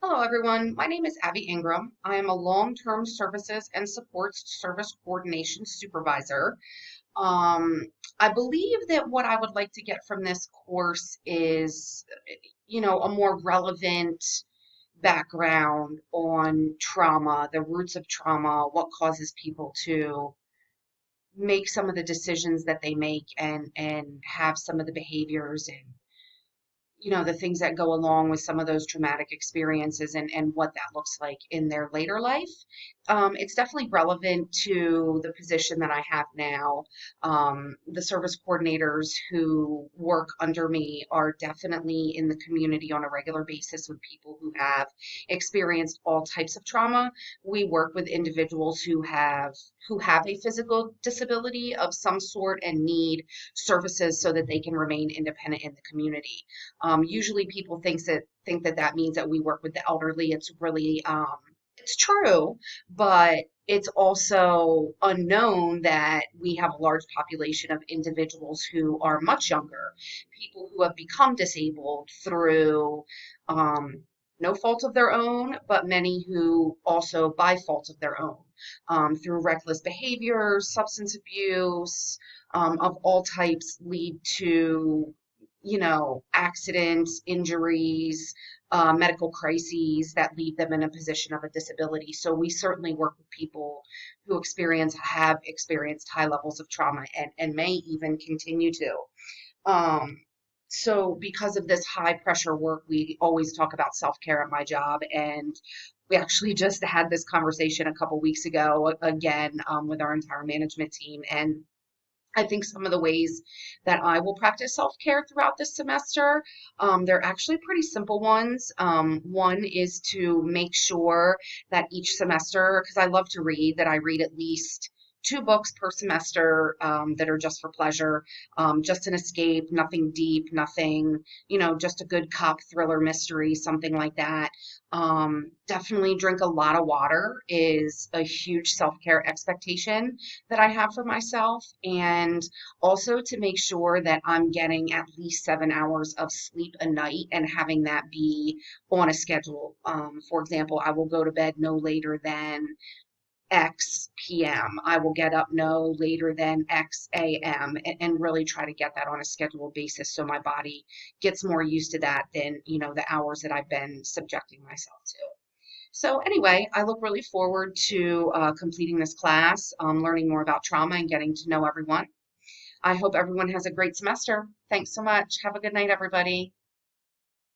Hello, everyone. My name is Abby Ingram. I am a long-term services and supports service coordination supervisor. Um, I believe that what I would like to get from this course is, a more relevant background on trauma, the roots of trauma, what causes people to make some of the decisions that they make and have some of the behaviors and the things that go along with some of those traumatic experiences and what that looks like in their later life. It's definitely relevant to the position that I have now. The service coordinators who work under me are definitely in the community on a regular basis with people who have experienced all types of trauma. We work with individuals who have a physical disability of some sort and need services so that they can remain independent in the community. Usually people think that means that we work with the elderly. It's true, but it's also unknown that we have a large population of individuals who are much younger, people who have become disabled through um, no fault of their own, but many who also by fault of their own, through reckless behavior, substance abuse, of all types lead to accidents, injuries, medical crises that leave them in a position of a disability. So we certainly work with people who have experienced high levels of trauma and may even continue to. Um, so because of this high pressure work, we always talk about self-care at my job. And we actually just had this conversation a couple weeks ago again with our entire management team. And I think some of the ways that I will practice self-care throughout this semester, they're actually pretty simple ones. One is to make sure that each semester, because I love to read, that I read at least two books per semester that are just for pleasure, just an escape, nothing deep, nothing, just a good cop thriller mystery, something like that. Definitely drink a lot of water is a huge self-care expectation that I have for myself, and also to make sure that I'm getting at least 7 hours of sleep a night and having that be on a schedule. For example, I will go to bed no later than X PM. I will get up no later than X AM and really try to get that on a scheduled basis so my body gets more used to that than, the hours that I've been subjecting myself to. So anyway, I look really forward to completing this class, learning more about trauma and getting to know everyone. I hope everyone has a great semester. Thanks so much. Have a good night, everybody.